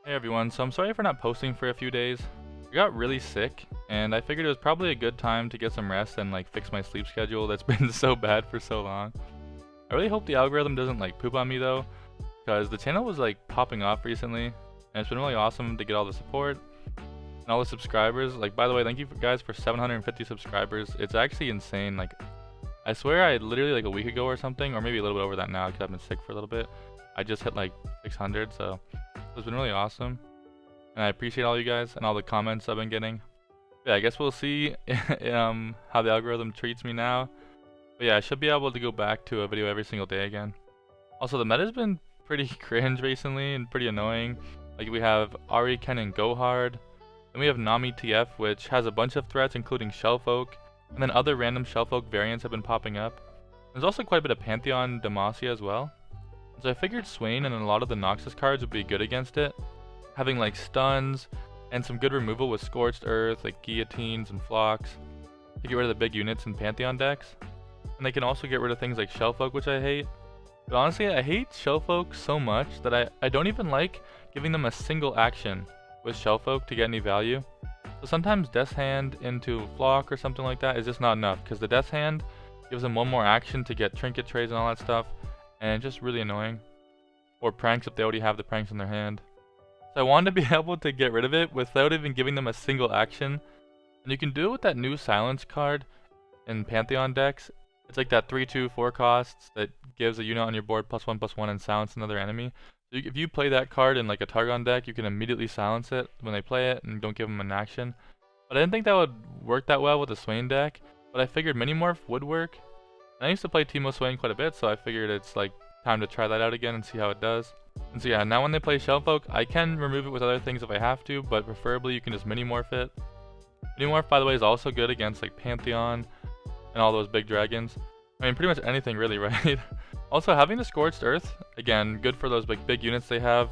Hey everyone, so I'm sorry for not posting for a few days. I got really sick, and I figured it was probably a good time to get some rest and like fix my sleep schedule that's been so bad for so long. I really hope the algorithm doesn't like poop on me though, because the channel was like popping off recently, and it's been really awesome to get all the support and all the subscribers. Like, by the way, thank you guys for 750 subscribers. It's actually insane. Like, I swear I literally like a week ago or something, or maybe a little bit over that now because I've been sick for a little bit, I just hit like 600, so it's been really awesome. And I appreciate all you guys and all the comments I've been getting. Yeah, I guess we'll see how the algorithm treats me now. But yeah, I should be able to go back to a video every single day again. Also, the meta's been pretty cringe recently and pretty annoying. Like, we have Ahri, Kennen, Go Hard. Then we have Nami TF, which has a bunch of threats including Shellfolk. And then other random Shellfolk variants have been popping up. There's also quite a bit of Pantheon Demacia as well. So I figured Swain and a lot of the Noxus cards would be good against it. Having like stuns and some good removal with Scorched Earth, like guillotines and flocks to get rid of the big units in Pantheon decks. And they can also get rid of things like Shellfolk, which I hate. But honestly, I hate Shellfolk so much that I don't even like giving them a single action with Shellfolk to get any value. So sometimes Death's Hand into Flock or something like that is just not enough, because the Death's Hand gives them one more action to get trinket trades and all that stuff, and it's just really annoying. Or pranks if they already have the pranks in their hand. So I wanted to be able to get rid of it without even giving them a single action. And you can do it with that new Silence card in Pantheon decks. It's like that 3/2/4 costs that gives a unit on your board +1/+1 and silence another enemy. So if you play that card in like a Targon deck, you can immediately silence it when they play it and don't give them an action. But I didn't think that would work that well with the Swain deck, but I figured Minimorph would work. And I used to play TEEMO SWAIN quite a bit, so I figured it's like time to try that out again and see how it does. And so yeah, now when they play Shellfolk, I can remove it with other things if I have to, but preferably you can just Minimorph it. Minimorph, by the way, is also good against like Pantheon and all those big dragons. I mean, pretty much anything really, right? Also, having the Scorched Earth, again, good for those like big units they have,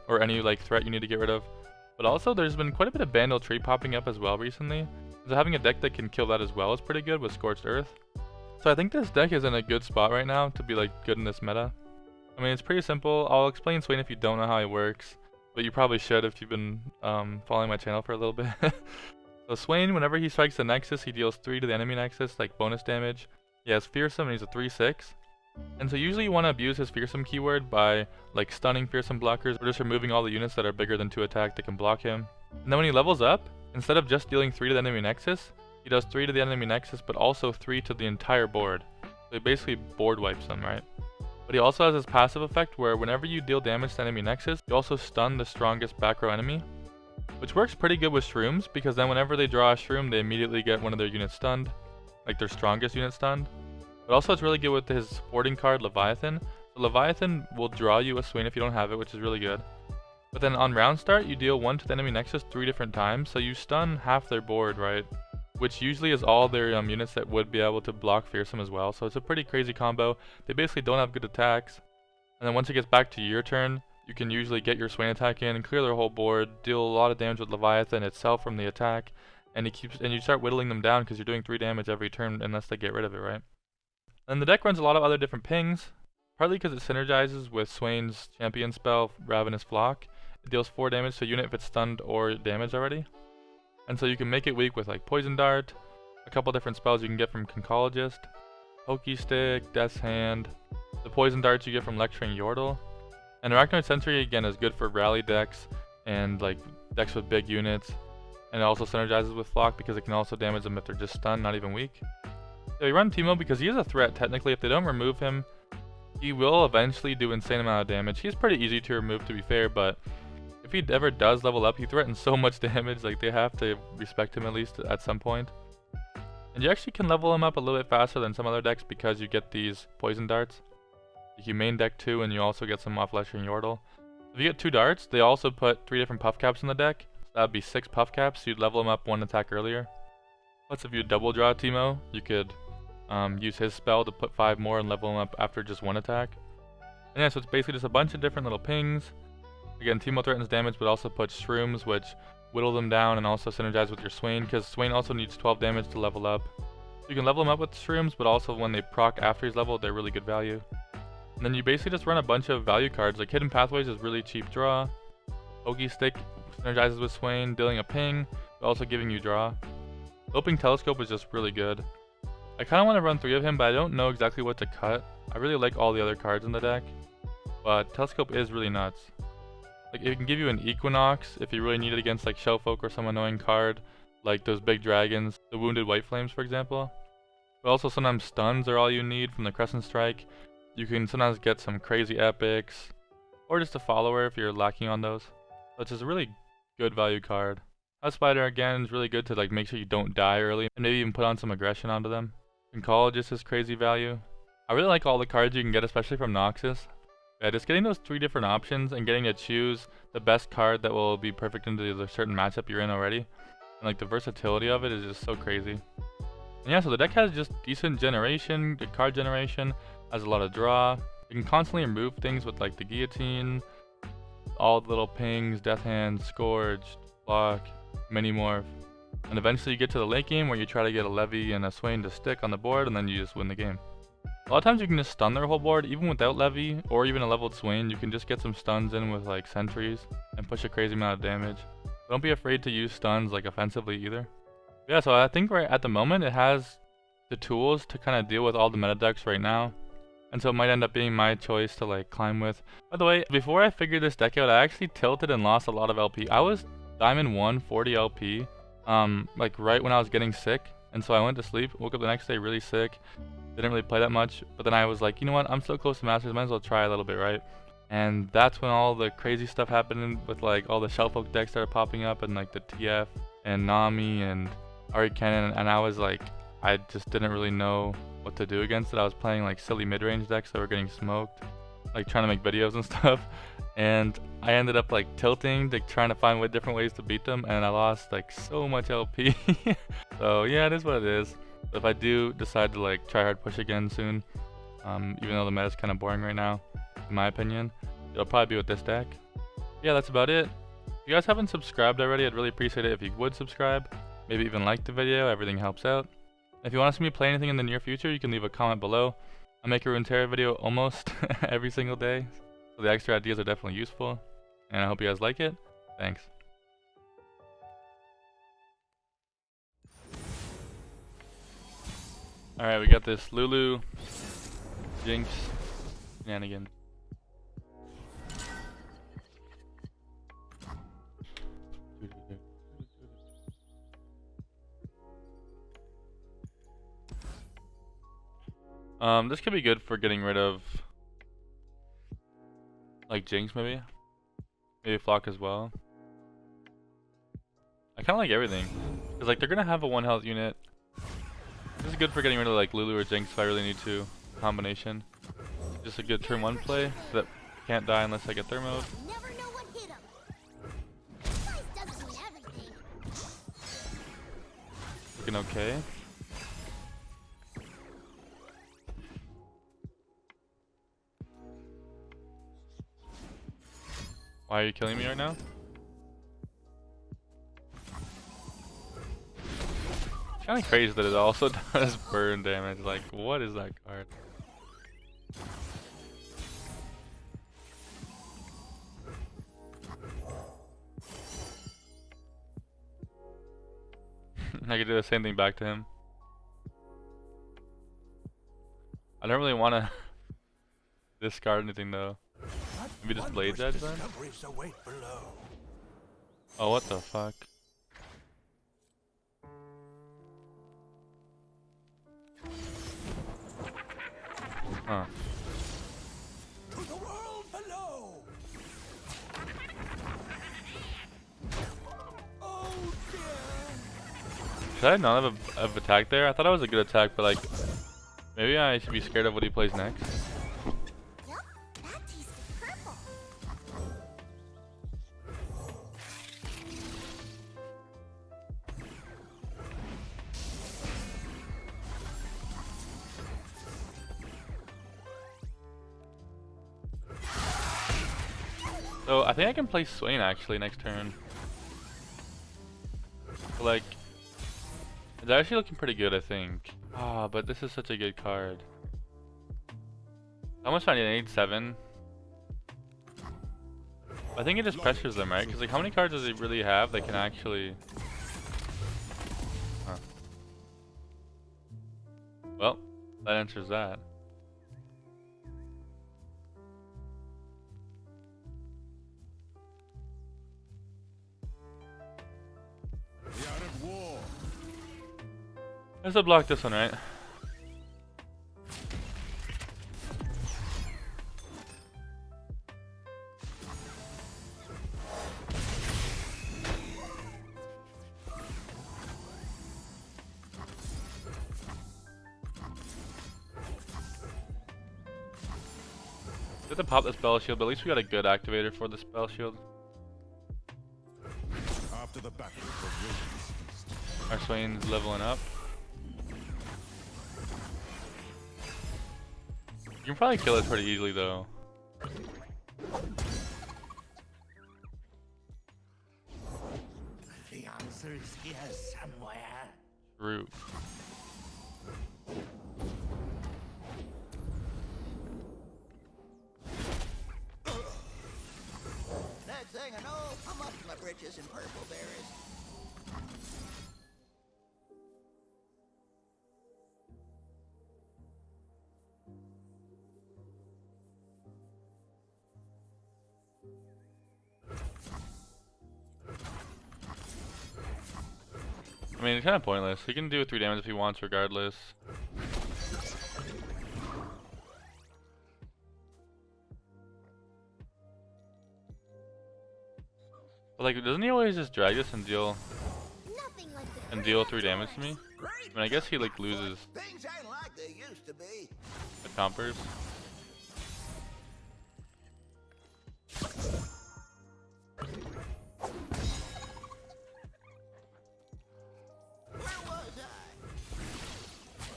or any like threat you need to get rid of. But also, there's been quite a bit of Bandle tree popping up as well recently. So having a deck that can kill that as well is pretty good with Scorched Earth. So I think this deck is in a good spot right now to be like good in this meta. I mean, it's pretty simple. I'll explain Swain if you don't know how it works, but you probably should if you've been following my channel for a little bit. So Swain, whenever he strikes the Nexus, he deals 3 to the enemy Nexus, like bonus damage. He has Fearsome and he's a 3/6. And so usually you want to abuse his Fearsome keyword by like stunning Fearsome blockers or just removing all the units that are bigger than 2 attack that can block him. And then when he levels up, instead of just dealing 3 to the enemy Nexus, he does 3 to the enemy Nexus, but also 3 to the entire board. So he basically board wipes them, right? But he also has this passive effect where whenever you deal damage to enemy Nexus, you also stun the strongest back row enemy. Which works pretty good with Shrooms, because then whenever they draw a Shroom, they immediately get one of their units stunned. Like their strongest unit stunned. But also it's really good with his supporting card, Leviathan. So Leviathan will draw you a Swain if you don't have it, which is really good. But then on round start, you deal 1 to the enemy Nexus 3 different times, so you stun half their board, right? Which usually is all their units that would be able to block Fearsome as well. So it's a pretty crazy combo. They basically don't have good attacks. And then once it gets back to your turn, you can usually get your Swain attack in and clear their whole board, deal a lot of damage with Leviathan itself from the attack, and you start whittling them down because you're doing 3 damage every turn unless they get rid of it, right? And the deck runs a lot of other different pings, partly because it synergizes with Swain's champion spell, Ravenous Flock. It deals 4 damage to a unit if it's stunned or damaged already. And so you can make it weak with like Poison Dart, a couple different spells you can get from Conchologist, Pokey Stick, Death's Hand, the Poison Darts you get from Lecturing Yordle. And Arachnoid Sentry again is good for rally decks and like decks with big units. And it also synergizes with Flock because it can also damage them if they're just stunned, not even weak. So you run TEEMO because he is a threat technically. If they don't remove him, he will eventually do insane amount of damage. He's pretty easy to remove, to be fair, but if he ever does level up, he threatens so much damage, like they have to respect him at least at some point. And you actually can level him up a little bit faster than some other decks because you get these Poison Darts. You main deck 2 and you also get some off Lecturing Yordle. If you get 2 darts, they also put 3 different Puff Caps in the deck. So that would be 6 Puff Caps, so you'd level him up 1 attack earlier. Plus if you double draw TEEMO, you could use his spell to put 5 more and level him up after just 1 attack. And yeah, so it's basically just a bunch of different little pings. Again, TEEMO threatens damage, but also puts Shrooms, which whittle them down and also synergize with your Swain, because Swain also needs 12 damage to level up. So you can level him up with Shrooms, but also when they proc after he's leveled, they're really good value. And then you basically just run a bunch of value cards, like Hidden Pathways is really cheap draw. Pokey Stick synergizes with Swain, dealing a ping, but also giving you draw. Loping Telescope is just really good. I kind of want to run 3 of him, but I don't know exactly what to cut. I really like all the other cards in the deck, but Telescope is really nuts. Like, it can give you an Equinox if you really need it against like Shellfolk or some annoying card, like those big dragons, the Wounded White Flames for example. But also sometimes stuns are all you need from the Crescent Strike. You can sometimes get some crazy epics, or just a follower if you're lacking on those. So it's just a really good value card. House Spider again is really good to like make sure you don't die early, and maybe even put on some aggression onto them. Oncologist is crazy value. I really like all the cards you can get, especially from Noxus. Yeah, just getting those 3 different options and getting to choose the best card that will be perfect into the certain matchup you're in already. And like the versatility of it is just so crazy. And yeah, so the deck has just decent generation, the card generation, has a lot of draw. You can constantly remove things with like the Guillotine, all the little pings, Death Hand, Scourge, Block, Mini Morph. And eventually you get to the late game where you try to get a Levy and a Swain to stick on the board, and then you just win the game. A lot of times you can just stun their whole board, even without Levy, or even a leveled Swain. You can just get some stuns in with like sentries, and push a crazy amount of damage. Don't be afraid to use stuns like offensively either. Yeah, so I think right at the moment it has the tools to kind of deal with all the meta decks right now. And so it might end up being my choice to like climb with. By the way, before I figured this deck out, I actually tilted and lost a lot of LP. I was Diamond 1, 40 LP, like right when I was getting sick. And so I went to sleep, woke up the next day really sick. Didn't really play that much, but then I was like, you know what, I'm so close to Masters, might as well try a little bit, right? And that's when all the crazy stuff happened with like all the Shellfolk decks started popping up, and like the TF and Nami and Ahri Kennen, and I was like, I just didn't really know what to do against it. I was playing like silly mid-range decks that were getting smoked, like trying to make videos and stuff, and I ended up like tilting to trying to find different ways to beat them, and I lost like so much LP. So yeah, it is what it is. If I do decide to like try hard push again soon, even though the meta is kind of boring right now, in my opinion, it'll probably be with this deck. Yeah, that's about it. If you guys haven't subscribed already, I'd really appreciate it if you would subscribe. Maybe even like the video, everything helps out. If you want to see me play anything in the near future, you can leave a comment below. I make a Runeterra video almost every single day, so the extra ideas are definitely useful, and I hope you guys like it. Thanks. Alright, we got this Lulu, Jinx, shenanigans. This could be good for getting rid of like Jinx maybe Flock as well. I kind of like everything, because like they're gonna have a 1 health unit. This is good for getting rid of like Lulu or Jinx if I really need to. Combination. Just a good turn 1 play that can't die unless I get thermoed. Looking okay. Why are you killing me right now? It's kind of crazy that it also does burn damage. Like, what is that card? I could do the same thing back to him. I don't really want to discard anything though. Maybe just Blade's Edge then? Oh, what the fuck? Huh. To the world below. Oh dear. Should I not have attacked there? I thought it was a good attack, but like, maybe I should be scared of what he plays next. So I think I can play Swain actually next turn. But like, it's actually looking pretty good, I think. Ah, but this is such a good card. How much do I need? I need 7. I think it just pressures them, right? Because like, how many cards does he really have that can actually? Huh. Well, that answers that. Let's block this one, right? We have to pop the spell shield, but at least we got a good activator for the spell shield. After the battle, Our Swain's leveling up. You can probably kill it pretty easily though. The answer is here somewhere. True. Next thing I know, I'm up to my britches in purple berries. I mean, it's kind of pointless. He can do 3 damage if he wants, regardless. But like, doesn't he always just drag this and deal 3 damage to me? I mean, I guess he like loses Things ain't like they used to be. the compers. Where was I?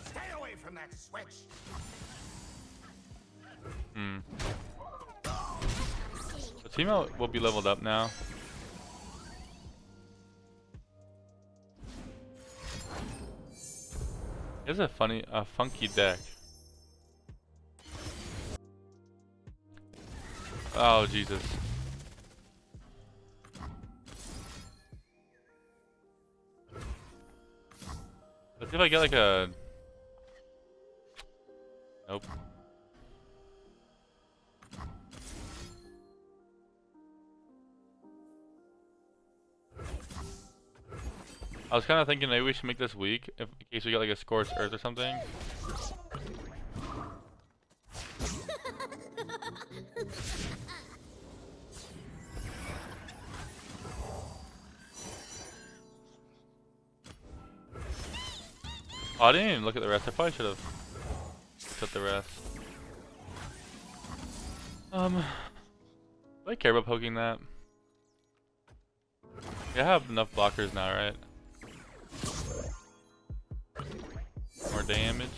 Stay away from that switch. The TEEMO will be leveled up now. It's a funky deck. Oh Jesus! Let's see if I get like a. Nope. I was kind of thinking maybe we should make this weak in case we get like a Scorched Earth or something. Oh, I didn't even look at the rest. I probably should have looked at the rest. Do I care about poking that? Yeah, I have enough blockers now, right? More damage.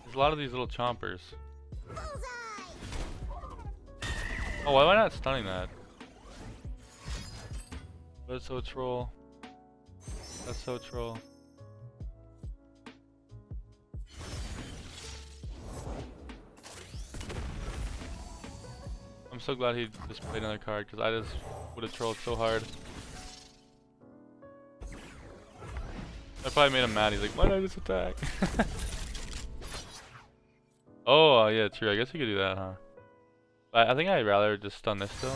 There's a lot of these little chompers. Oh, why am I not stunning that? That's so troll. That's so troll. I'm so glad he just played another card because I just would have trolled so hard. I probably made him mad. He's like, why did I just attack? Oh, yeah, true. I guess we could do that, huh? But I think I'd rather just stun this still.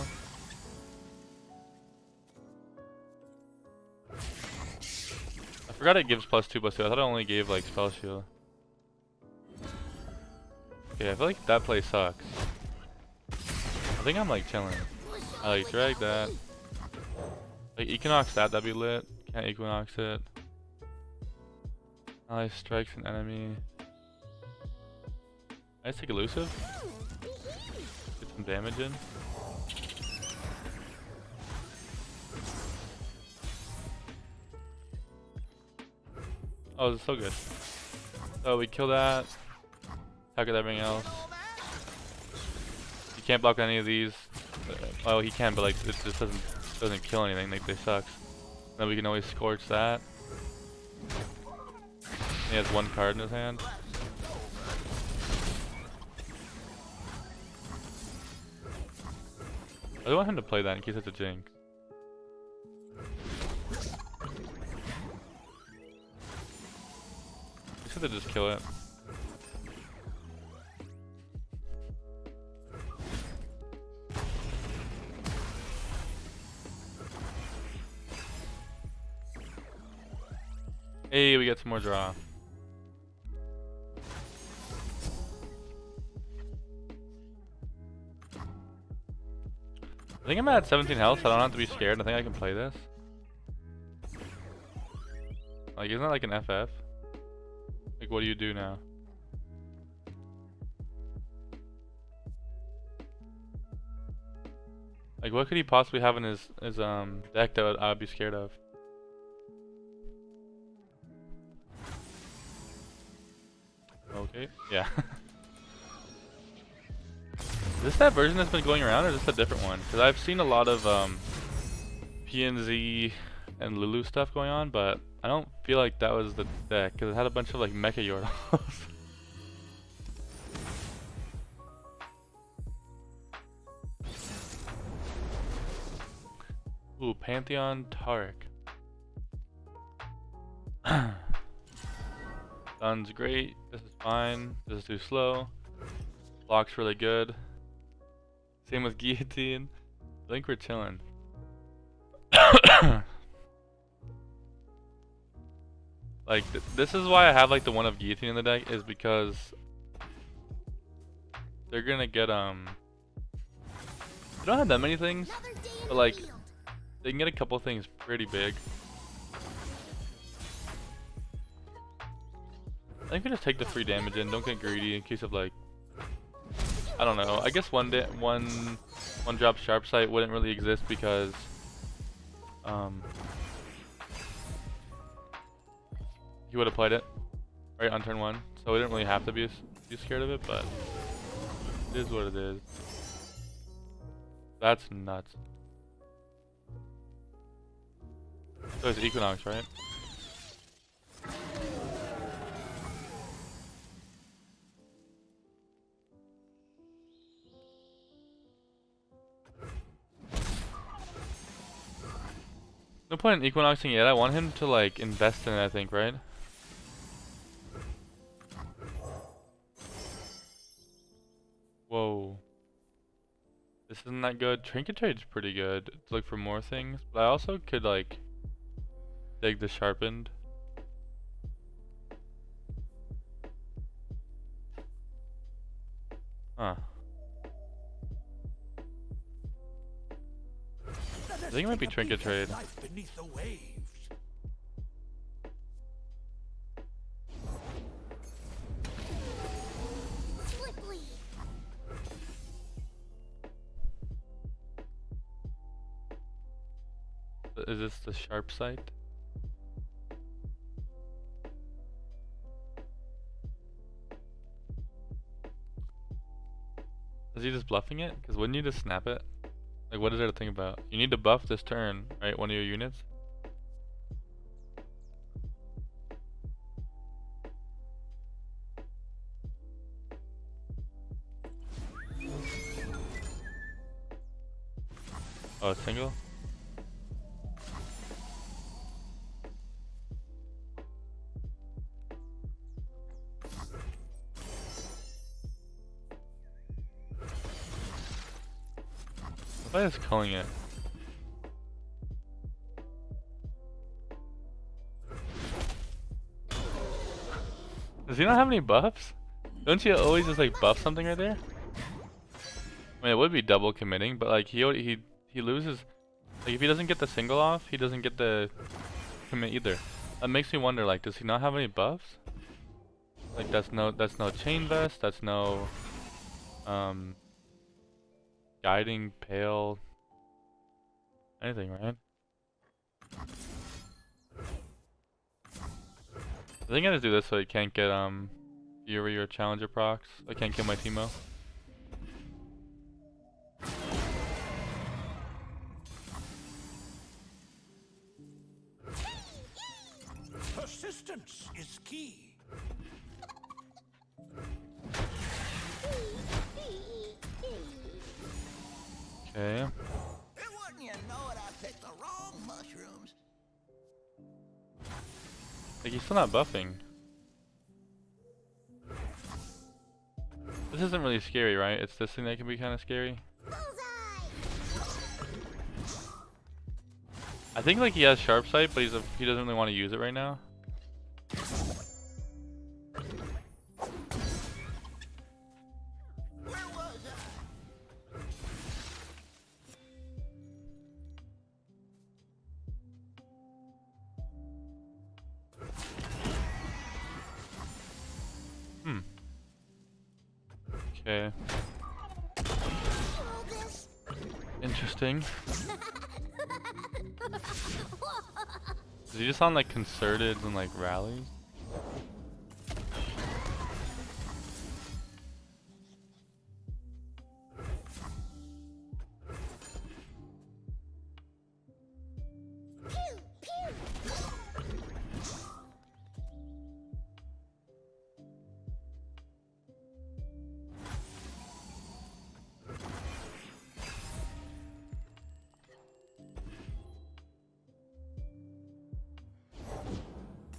I forgot it gives +2/+2. I thought it only gave like spell shield. Okay, I feel like that play sucks. I think I'm like chilling. I like drag that. Like Equinox that'd be lit. Can't Equinox it. Ally strikes an enemy. I just take elusive. Get some damage in. Oh, this is so good. So we kill that. Attack with everything else. You can't block any of these. Well, he can, but like it just doesn't kill anything. Like they sucks. Then we can always scorch that. He has 1 card in his hand. I want him to play that in case it's a Jinx. I should have just kill it. Hey, we get some more draw. I think I'm at 17 health, so I don't have to be scared. I think I can play this. Like, isn't that like an FF? Like, what do you do now? Like, what could he possibly have in his deck that I would be scared of? Okay, yeah. Is this that version that's been going around, or is this a different one? Because I've seen a lot of PNZ and Lulu stuff going on, but I don't feel like that was the deck, because it had a bunch of like mecha Yordles. Ooh, Pantheon Taric. Sun's great, this is fine, this is too slow. Block's really good. Same with Guillotine. I think we're chilling. Like, this is why I have like the one of Guillotine in the deck, is because they're gonna get they don't have that many things, but like they can get a couple things pretty big. I think we just take the free damage and don't get greedy in case of like, I don't know. I guess one drop sharp sight wouldn't really exist because he would have played it right on turn 1, so we didn't really have to be scared of it, but it is what it is. That's nuts. So it's Equinox, right? No point in Equinoxing yet. I want him to like invest in it, I think, right? Whoa. This isn't that good. Trinket Trade's pretty good to look for more things, but I also could like dig the sharpened. Huh. I think it might be Trinket Trade. Is this the sharp sight? Is he just bluffing it? Because wouldn't you just snap it? Like, what is there to think about? You need to buff this turn, right? One of your units. Oh, it's single? Why is calling it? Does he not have any buffs? Don't you always just like buff something right there? I mean, it would be double committing, but like he loses. Like if he doesn't get the single off, he doesn't get the commit either. That makes me wonder, like, does he not have any buffs? Like that's no chain vest, that's no guiding pale, anything, right? I think I just do this so I can't get Fury or Challenger procs. I can't kill my TEEMO. Persistence is key. Okay. Like, he's still not buffing. This isn't really scary, right? It's this thing that can be kind of scary. I think like he has sharp sight, but he doesn't really want to use it right now. Where was Okay. Interesting. Does he just sound like concerted and like rallies?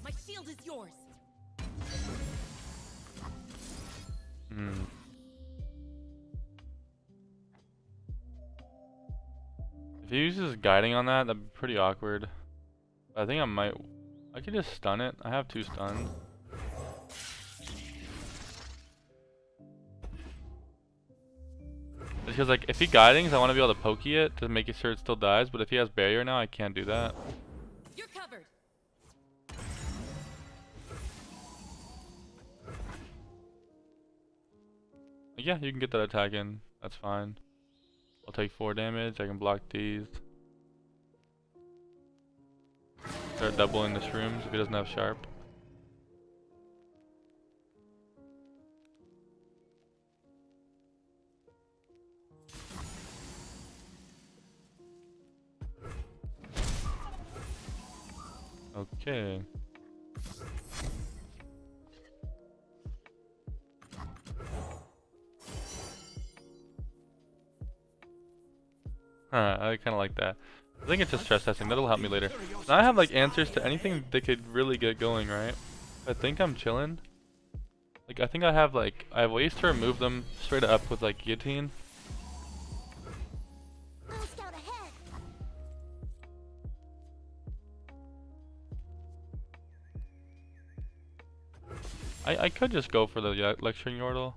My shield is yours. If he uses guiding on that, that'd be pretty awkward. I think I could just stun it. I have 2 stuns. Because like if he guidings, I want to be able to pokey it to make sure it still dies. But if he has barrier now, I can't do that. You're covered. Yeah, you can get that attack in. That's fine. I'll take 4 damage. I can block these. Start doubling the shrooms if he doesn't have sharp. Okay. I kind of like that. I think it's just stress testing. That'll help me later. Now I have like answers to anything that could really get going, right? I think I'm chilling. Like I think I have ways to remove them straight up with like guillotine. I could just go for the lecturing yordle.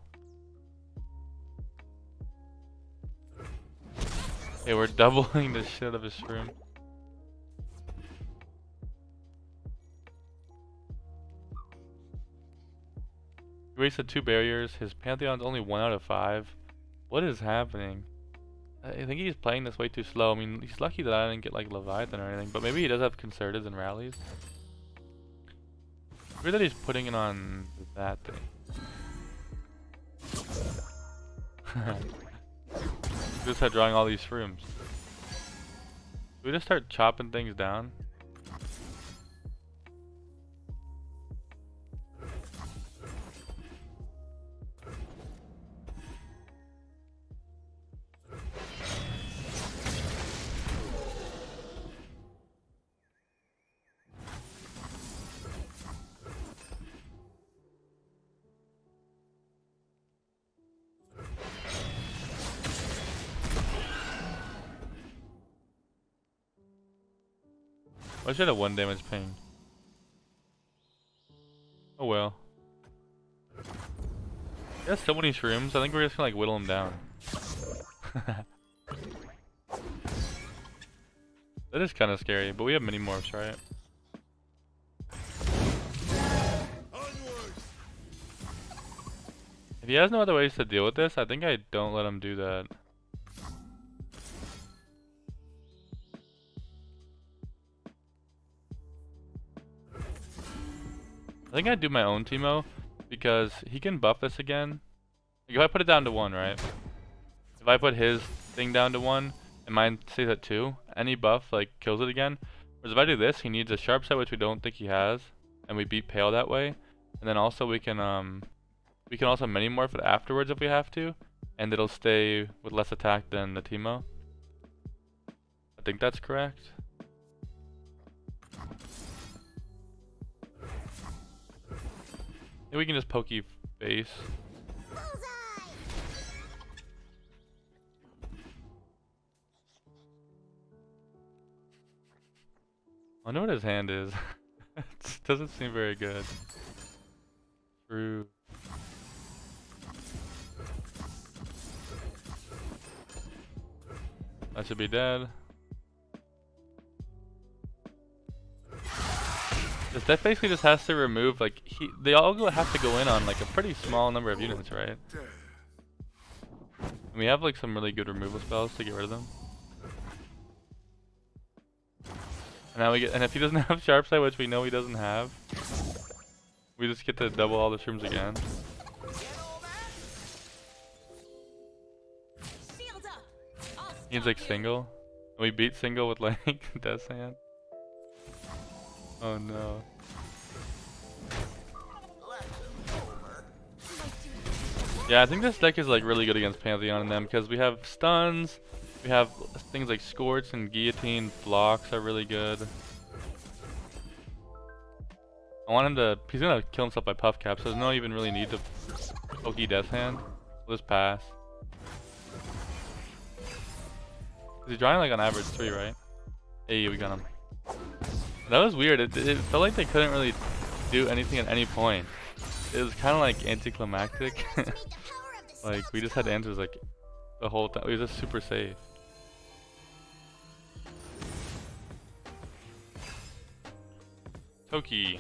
Okay, we're doubling the shit of his shroom. He wasted 2 barriers. His Pantheon's only 1 out of 5. What is happening? I think he's playing this way too slow. I mean, he's lucky that I didn't get like Leviathan or anything, but maybe he does have concerteds and rallies. Weird that he's putting it on that thing. Just start drawing all these shrooms. Should we just start chopping things down? I should have 1 damage ping. Oh well. He has so many shrooms, I think we're just gonna like whittle him down. That is kind of scary, but we have mini morphs, right? If he has no other ways to deal with this, I think I don't let him do that. I think I'd do my own TEEMO because he can buff this again. Like if I put it down to 1, right? If I put his thing down to 1 and mine stays at 2, any buff like kills it again. Whereas if I do this, he needs a sharp sight, which we don't think he has, and we beat Pale that way. And then also we can also mini morph it afterwards if we have to, and it'll stay with less attack than the TEEMO. I think that's correct. Maybe we can just pokey face. I wonder what his hand is. It doesn't seem very good. True. That should be dead. This deck basically just has to remove, like, they all have to go in on like a pretty small number of units, right? And we have like some really good removal spells to get rid of them. And now we get, and if he doesn't have Sharp Sight, which we know he doesn't have, we just get to double all the shrooms again. He's like single. And we beat single with like Death's Hand. Oh no. Yeah, I think this deck is like really good against Pantheon and them because we have stuns, we have things like Scorch and Guillotine, blocks are really good. I want him to, he's gonna kill himself by Puff Cap, so there's no even really need to pokey Death's Hand. We'll just pass. He's drawing like on average 3, right? Hey, we got him. That was weird. It felt like they couldn't really do anything at any point. It was kind of like anticlimactic. Like we just had answers like the whole time. We were just super safe. Toki.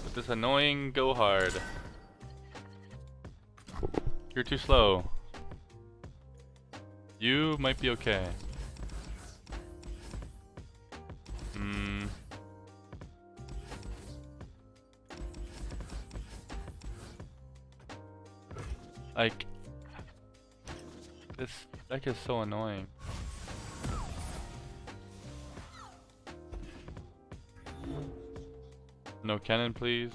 With this annoying go hard. You're too slow. You might be okay. Like, this deck is so annoying. No Kennen, please.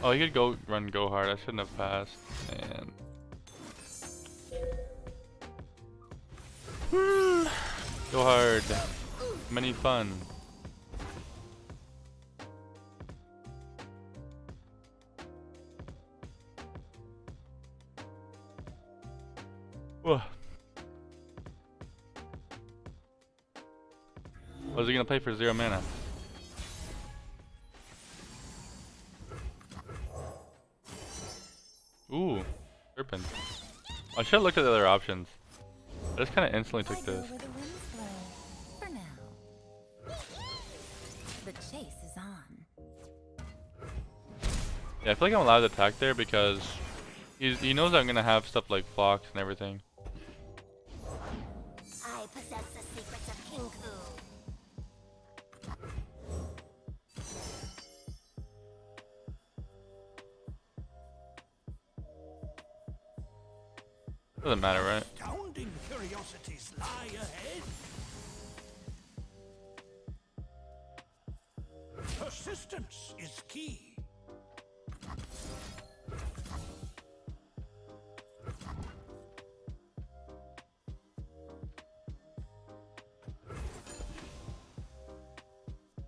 Oh, he could go hard. I shouldn't have passed. Man. Go hard. Many fun. Whoa. What is he gonna play for 0 mana? Ooh, Serpent. I should have looked at the other options. I just kind of instantly took this. For now. The chase is on. Yeah, I feel like I'm allowed to attack there because he knows I'm gonna have stuff like Flocks and everything. I possess the secrets of King Ku. Doesn't matter, right? Astounding curiosities lie ahead. Persistence is key.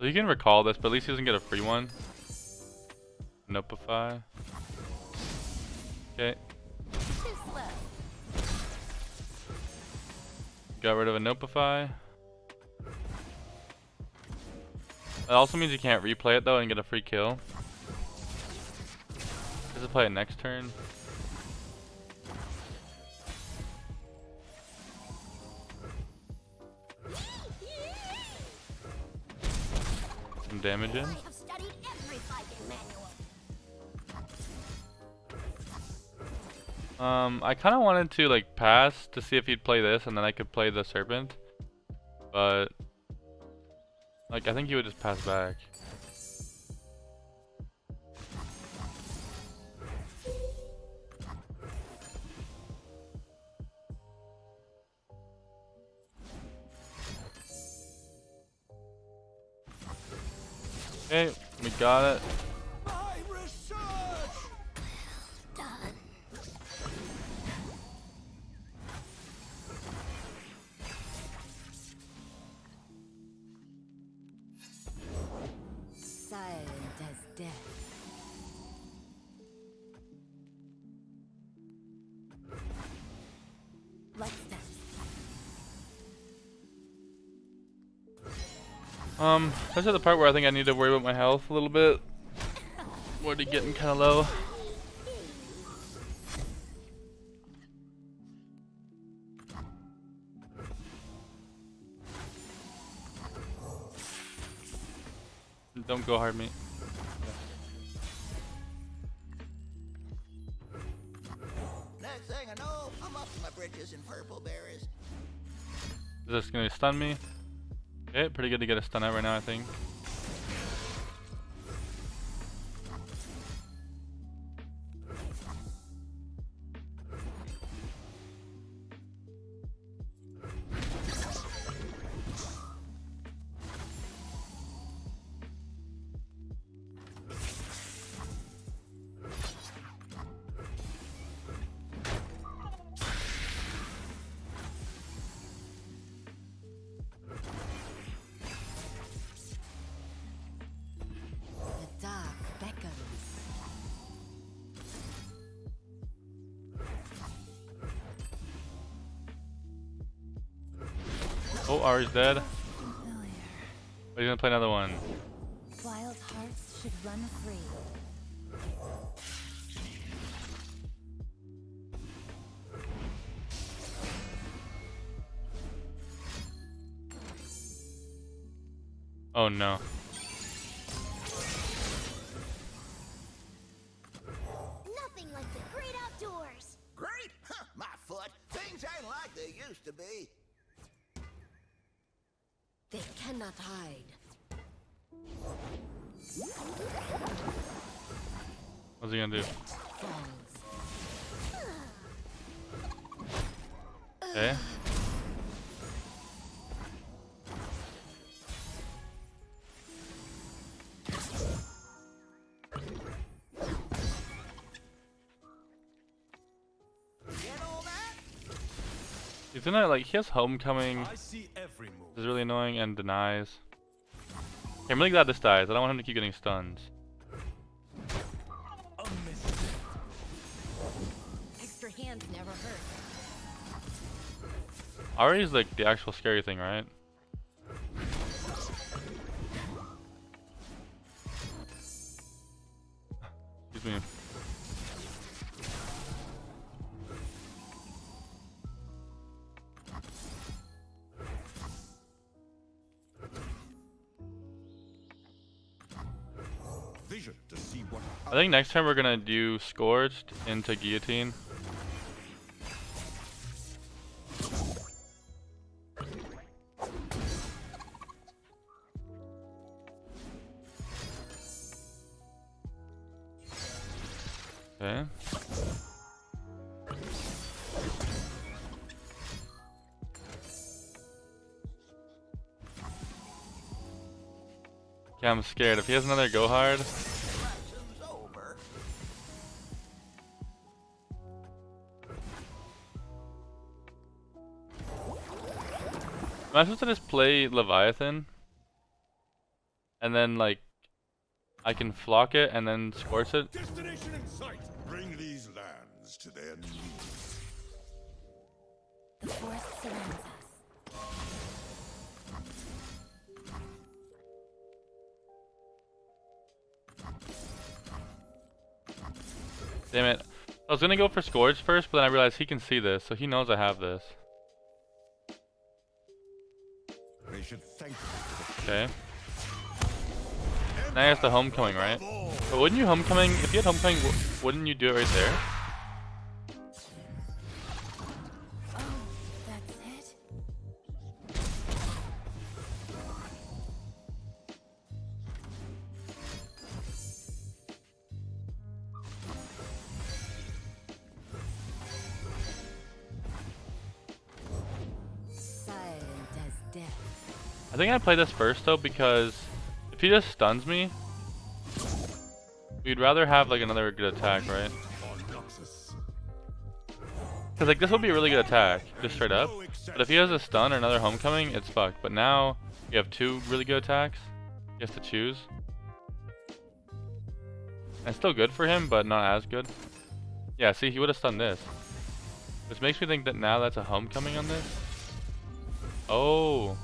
So you can recall this, but at least he doesn't get a free one. Notify. Okay. Got rid of a Notify. That also means you can't replay it though and get a free kill. Just play it next turn. Some damage in. I kind of wanted to like pass to see if he'd play this and then I could play the Serpent, but like I think he would just pass back. Okay, we got it. This is the part where I think I need to worry about my health a little bit. Already getting kind of low. Don't go hard, mate. Next thing I know, I'm up to my britches in purple berries. Is this gonna stun me? Okay, pretty good to get a stun out right now, I think. The dark beckons. Oh, Ahri's dead. Familiar. But he's gonna play another one. Wild hearts should run free. Oh no. Nothing like the great outdoors. Great? Huh, my foot. Things ain't like they used to be. They cannot hide. What's he gonna do? Falls. Okay. Get all that? He's gonna like he has homecoming. I see every move. This is really annoying and denies. Okay, I'm really glad this dies. I don't want him to keep getting stuns. A mistake. Extra hands never hurt. Ahri's like the actual scary thing, right? Excuse me. Vision to see what I think next time we're gonna do Scourged into Guillotine. Okay. Yeah, I'm scared. If he has another go hard, Lesson's over. am I supposed to just play Leviathan? And then like I can flock it and then scorch it? destination in sight. Bring these lands to their knees. The forest surrounds us. Damn it. I was gonna go for Scourge first, but then I realized he can see this, so he knows I have this. They should thank you for Okay. Now he has the homecoming, right? But wouldn't you homecoming, if you had homecoming, wouldn't you do it right there? Oh, that's it? Silent as death. I think I play this first though because if he just stuns me, we'd rather have like another good attack, right? Because like this would be a really good attack, just straight up. But if he has a stun or another homecoming, it's fucked. But now we have two really good attacks. He has to choose. And it's still good for him, but not as good. Yeah, see, he would have stunned this. Which makes me think that now that's a homecoming on this. Oh.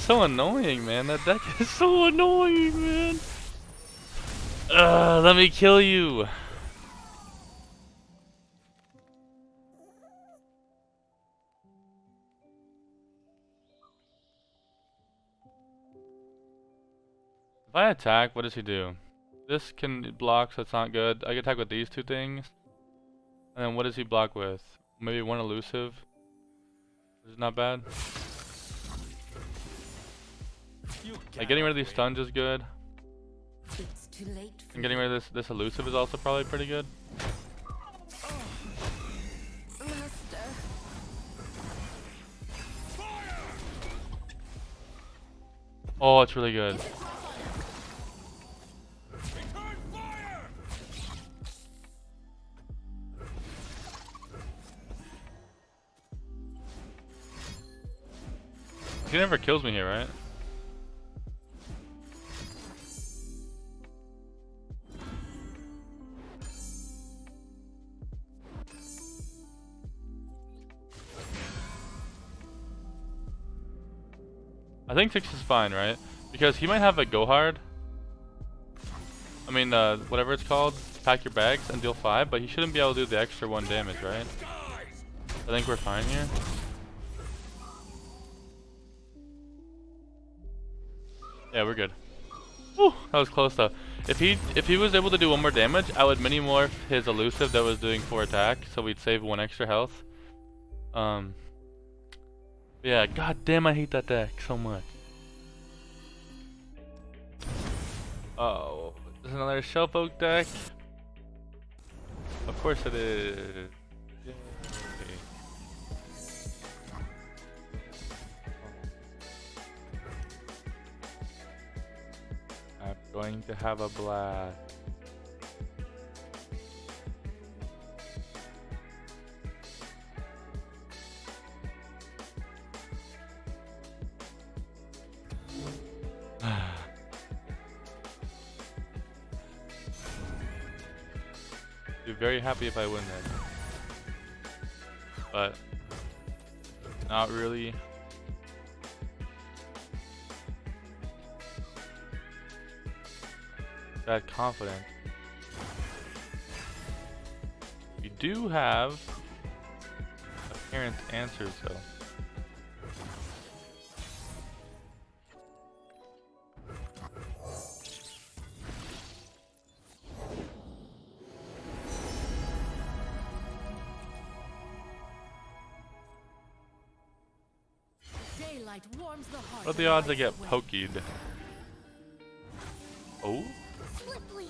so annoying, man. That deck is so annoying, man. Let me kill you. If I attack, what does he do? This can block, so it's not good. I can attack with these two things. And then what does he block with? Maybe one elusive. Which is not bad. Like getting rid of these stuns is good. It's too late for And getting rid of this elusive is also probably pretty good. Master. Oh, it's really good. He never kills me here, right? I think 6 is fine, right? Because he might have a go hard. I mean, whatever it's called, pack your bags and deal 5, but he shouldn't be able to do the extra 1 damage, right? I think we're fine here. Yeah, we're good. Whew, that was close though. If he was able to do 1 more damage, I would mini morph his elusive that was doing 4 attack, so we'd save 1 extra health. Yeah, god damn, I hate that deck so much. Oh, there's another Shellfolk deck. Of course it is. Yay. I'm going to have a blast. Be very happy if I win this, but not really. That confident. We do have apparent answers though. Daylight warms the heart. What are the odds I get poked? Oh? Sliply.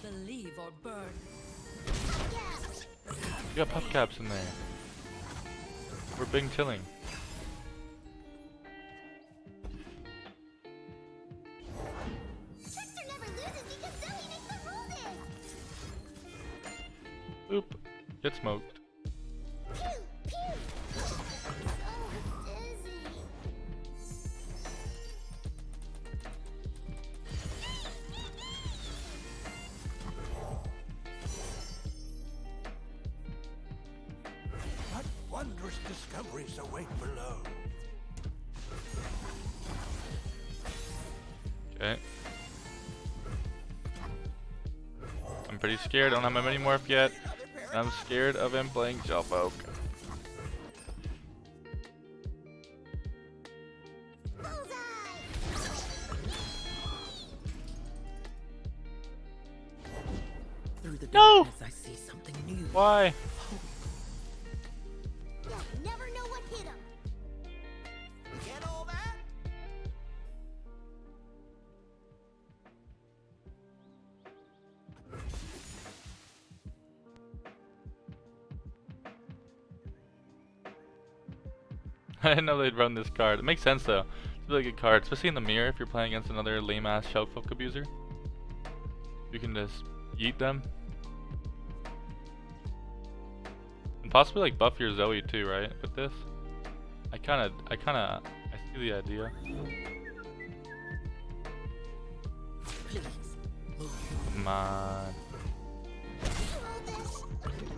Believe or burn. Yes. You got puff caps in there. We're big chilling. Trickster never loses because Zoe makes the rules. Oop. Get smoked. Pew, pew. Oh, dizzy. What wondrous discoveries await below? Okay. I'm pretty scared. I don't have my mini morph yet. And I'm scared of him playing Shellfolk. Through the No! darkness, I see something new. Why? You never know what hit him. Get all that? I didn't know they'd run this card. It makes sense though. It's a really good card, especially in the mirror if you're playing against another lame ass Shellfolk abuser. You can just yeet them. And possibly like buff your Zoe too, right? With this. I see the idea. Please move. Come on. All this.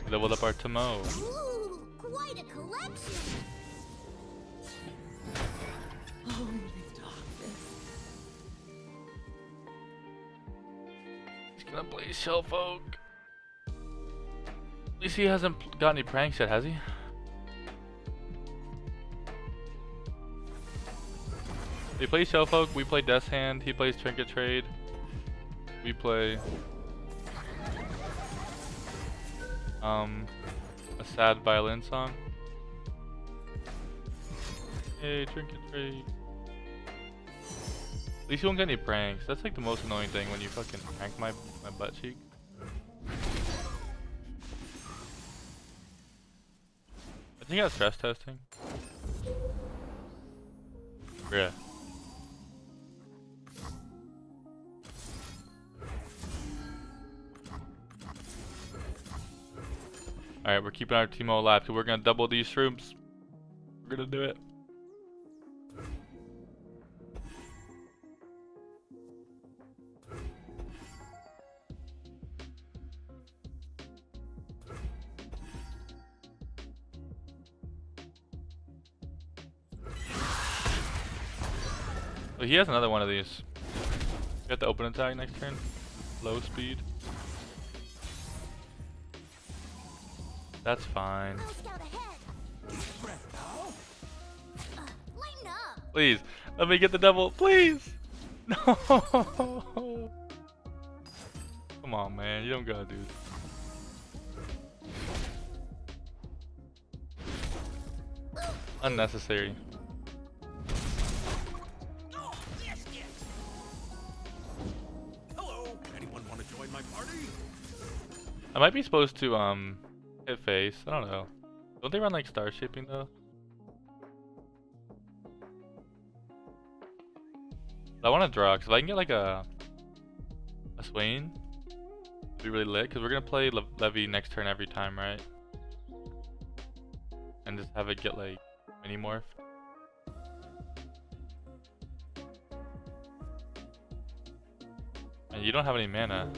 Leveled up our TEEMO. Ooh, quite a collection. gonna play Shellfolk. At least he hasn't got any pranks yet, has he? He plays Shellfolk, we play Death's Hand, he plays Trinket Trade. We play a sad violin song. Hey, Trinket Trade. At least you won't get any pranks. That's like the most annoying thing when you fucking prank my butt cheek. I think I got stress testing. Yeah. Alright, we're keeping our TEEMO alive because we're gonna double these shrooms. We're gonna do it. Oh, he has another one of these. You have to open attack next turn. Low speed. That's fine. I'll scout ahead. Lighten up. Please, let me get the double, please. No. Come on, man. You don't gotta do this. Unnecessary. Hello, anyone want to join my party? I might be supposed to hit face. I don't know. Don't they run like star shaping though? I want to draw because if I can get like a Swain, it'd be really lit because we're gonna play Levy next turn every time, right? And just have it get like mini morph. And you don't have any mana.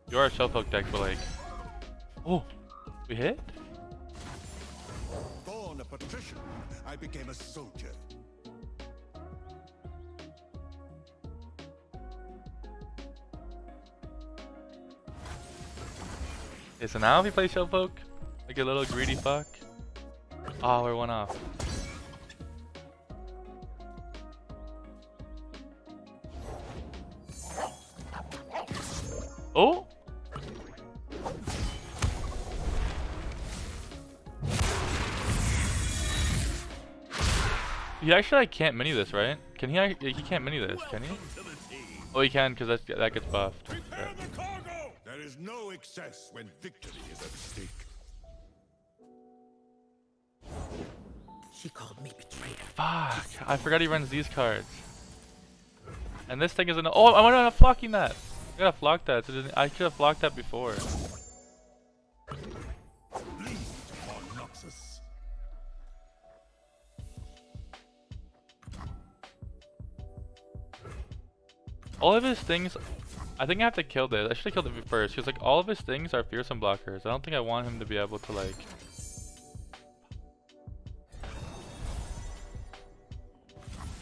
You are a Shellfolk deck, but like, oh, we hit? Born a patrician, I became a soldier. Okay, so now if we play Shellfolk, like a little greedy fuck. Oh, we're one off. Oh! He actually like, can't mini this, right? Can he? He can't mini this, can he? Oh, he can because that gets buffed. Prepare the cargo! There is no excess when victory is at stake. She called me betrayer. Fuck! I forgot he runs these cards. And this thing is an. Oh, I'm not flocking that. I gotta flock that. So I should have flocked that before. All of his things, I think I have to kill this. I should have killed it first because like all of his things are fearsome blockers. I don't think I want him to be able to like.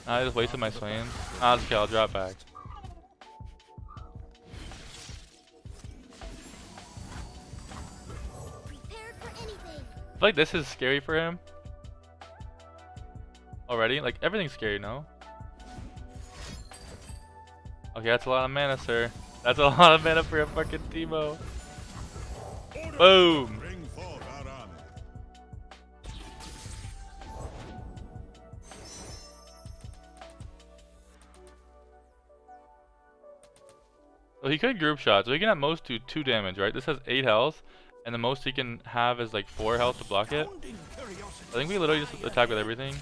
I just wasted my swain. Okay, I'll drop back. Prepared for anything. I feel like this is scary for him. Already? Like everything's scary, no? Okay, that's a lot of mana, sir. That's a lot of mana for a fucking TEEMO. Boom! Bring forth our army. So he could group shot, so he can at most do 2 damage, right? This has 8 health, and the most he can have is like 4 health to block it. I think we literally just attack with everything.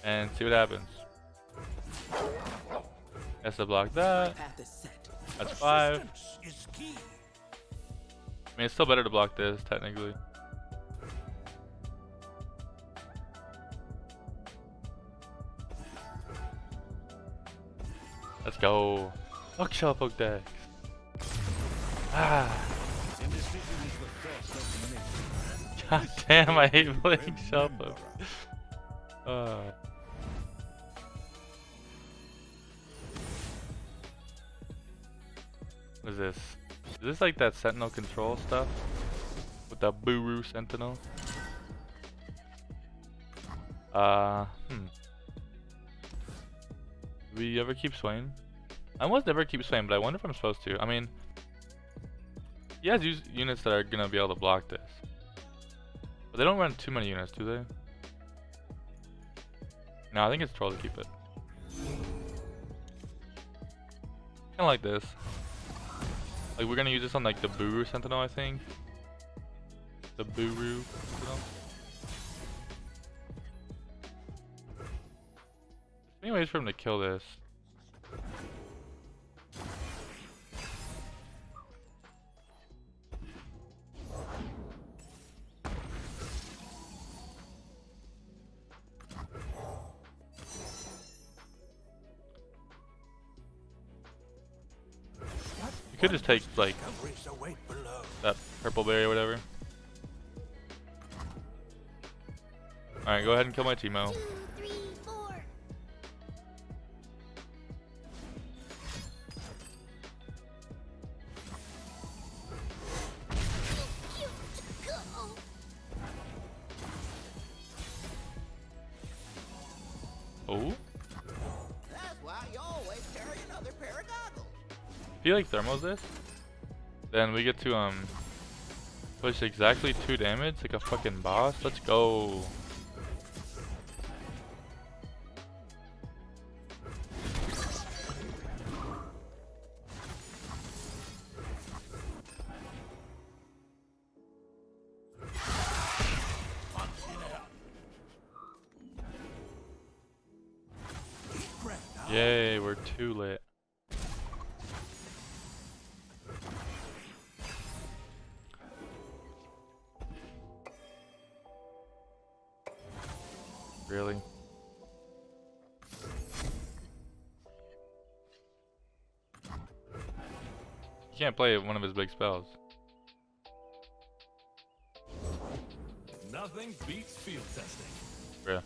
And see what happens. Has to block that. Path is set. That's 5. Is key. I mean, it's still better to block this, technically. Let's go. Fuck Shellfolk decks. Ah. Indecision is the force of nature. God damn, I hate playing Shellfolk. What is this? Is this like that Sentinel control stuff? With the Buru Sentinel? Do we ever keep Swain? I almost never keep Swain, but I wonder if I'm supposed to. I mean, he has units that are gonna be able to block this. But they don't run too many units, do they? No, I think it's troll to keep it. Kinda like this. Like we're gonna use this on like the Buru Sentinel, I think. The Buru Sentinel. Any ways for him to kill this? You could just take like that purple berry or whatever. Alright, go ahead and kill my Teemo. 2, 3, 4. Go. Oh? That's why you always carry another pair of goggles. If he like thermos this, then we get to push exactly 2 damage like a fucking boss. Let's go. Yay, we're too lit. Really? You can't play one of his big spells. Nothing beats field testing. Yeah.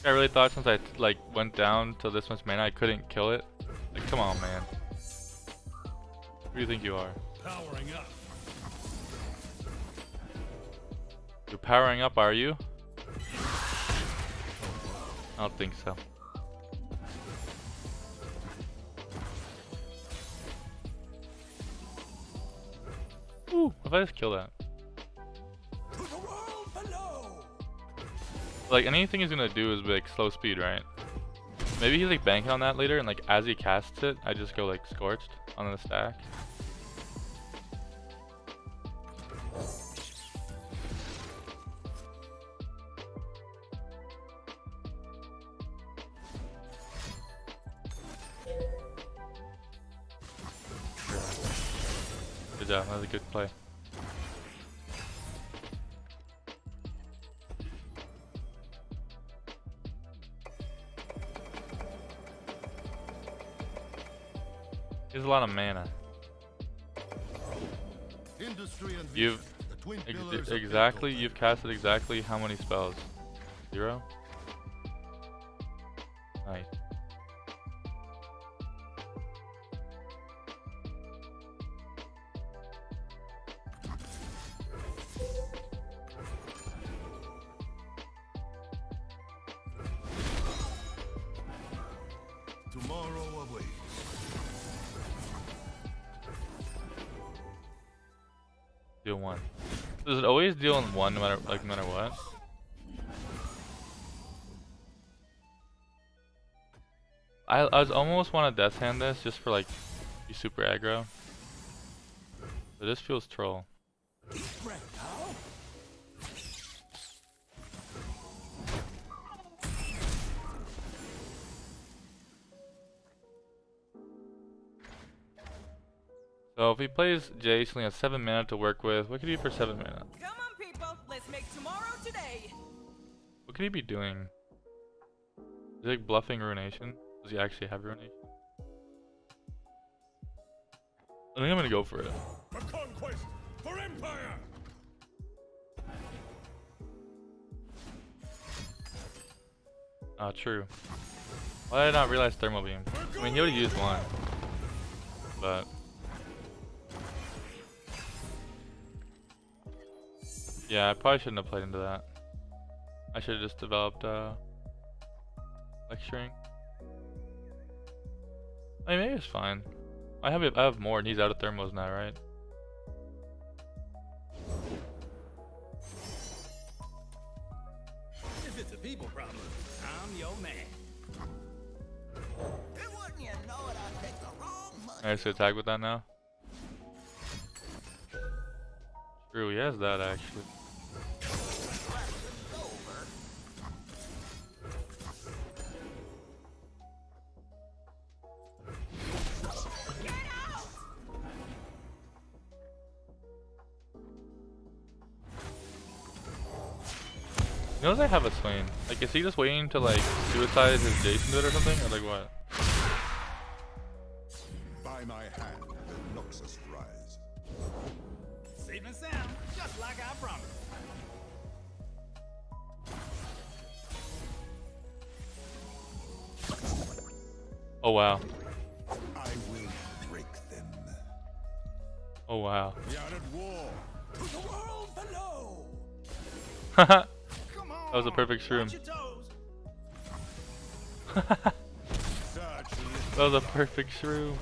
I really thought since I like went down to this much mana I couldn't kill it. Like come on, man. Who do you think you are? Powering up. You're powering up, are you? I don't think so. Ooh, if I just kill that. To the world below. Like anything he's gonna do is like slow speed, right? Maybe he's like banking on that later, and like as he casts it, I just go like scorched on the stack. Good job, that was a good play. He has a lot of mana. Industry and You've vision, the twin pillars of exactly, Bandle. you've casted exactly how many spells? 0? Nice. Tomorrow awaits. Deal 1. Does it always deal in 1 no matter what? I was almost want to death hand this just for like be super aggro. But this feels troll. Deep breath now. So if he plays Jayce, he only has 7 mana to work with. What could he do for 7 mana? Come on, people. Let's make tomorrow today. What could he be doing? Is he like bluffing Ruination? Does he actually have Ruination? I think I'm gonna go for it. For conquest, for empire. Ah, true. Why did I not realize Thermal Beam? I mean, he already used 1. but yeah, I probably shouldn't have played into that. I should have just developed lecturing. I mean, maybe it's fine. I have more, and he's out of thermos now, right? If it's a people problem, I'm your man. And wouldn't you know it, I'd take the wrong money. Alright, so attack with that now. True, he has that actually. Lesson's over. He knows I have a Swain. Like, is he just waiting to like suicide his Jayce into it or something? Or like what? By my hand, the Noxus rise. Safe and sound, just like I promised. Oh wow. I will break them. Oh wow. We are at war. To the world below. That Come on. was a perfect shroom. Watch your toes. Such That was a perfect shroom.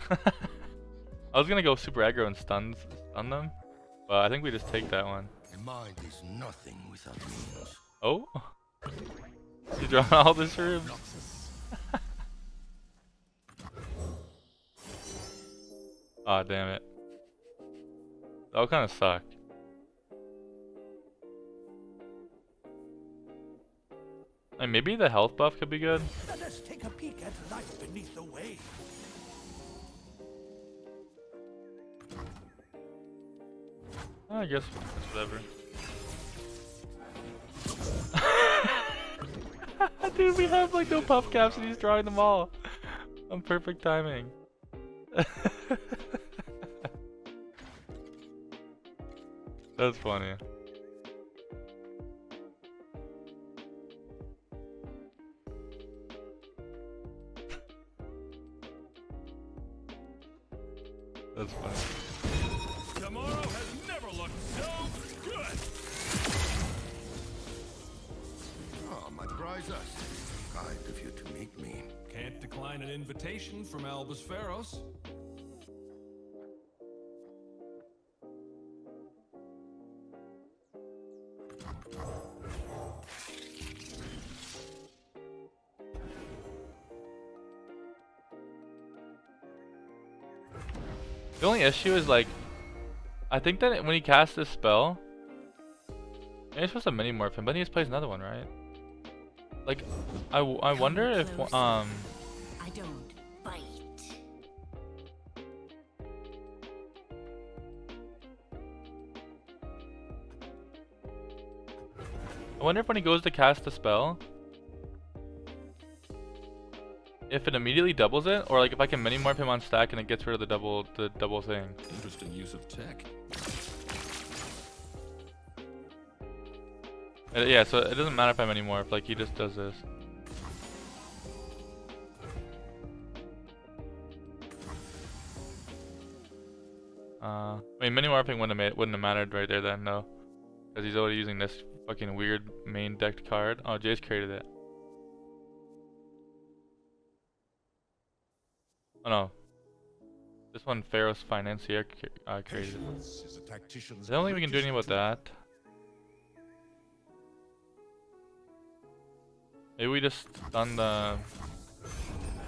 I was gonna go super aggro and stun them, but I think we just take that one. The mind is nothing without means. Oh, you drawing all the shrooms. Aw, damn it. That would kind of suck. Like, maybe the health buff could be good. Let us take a peek at life beneath the waves. I guess it's whatever. Dude, we have like no puff caps and he's drawing them all. On perfect timing. That's funny. That's funny. Tomorrow has never looked so good. Oh, my prize us. Kind of you to meet me. Can't decline an invitation from Albus Pharos. The only issue is like, I think that when he casts this spell, he's supposed to mini morph him, but he just plays another one, right? Like, I wonder if I don't bite. I wonder if when he goes to cast the spell, if it immediately doubles it, or like if I can mini morph him on stack and it gets rid of the double thing. Interesting use of tech. Yeah, so it doesn't matter if I mini morph, like he just does this. I mean, mini morphing wouldn't have mattered right there then, though, because he's already using this fucking weird main decked card. Oh, Jayce created it. Oh no, this one Pharos Financier created it. Patience is a tactician's I don't think we can do anything about that. Maybe we just stun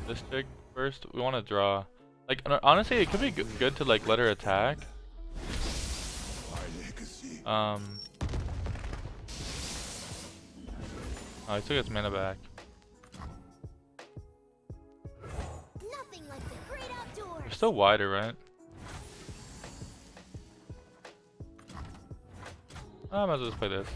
this chick first. We want to draw. Like, honestly, it could be good to like let her attack. my legacy. Oh, he took his mana back. Nothing like the great outdoors. They're still wider, right? I might as well just play this.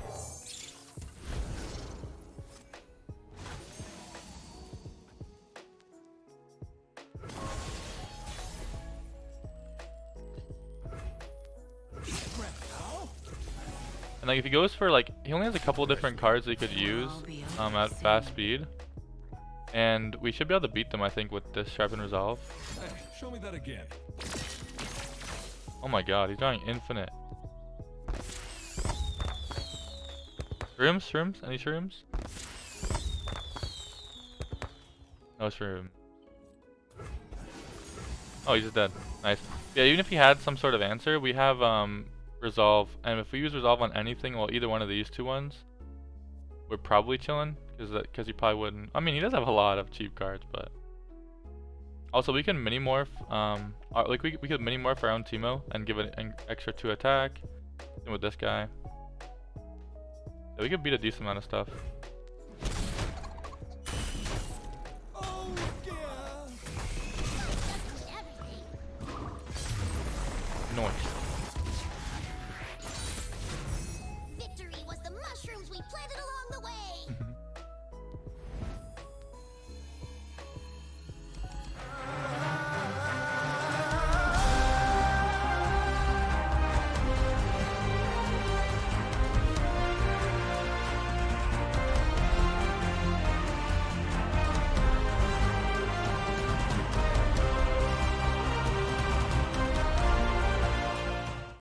And like if he goes for like, he only has a couple different cards that he could use at fast speed. And we should be able to beat them, I think, with this Sharpen Resolve. Hey, show me that again. Oh my god, he's drawing infinite. Shrooms? Shrooms? Any shrooms? No shroom. Oh, he's just dead. Nice. Yeah, even if he had some sort of answer, we have Resolve. And if we use Resolve on anything, well, either one of these two ones, we're probably chilling. Because he probably wouldn't. I mean, he does have a lot of cheap cards, but also we can mini morph. Like we could mini morph our own Teemo and give it an extra 2 attack. Same with this guy. Yeah, we could beat a decent amount of stuff. Oh, yeah. Everything. Noise.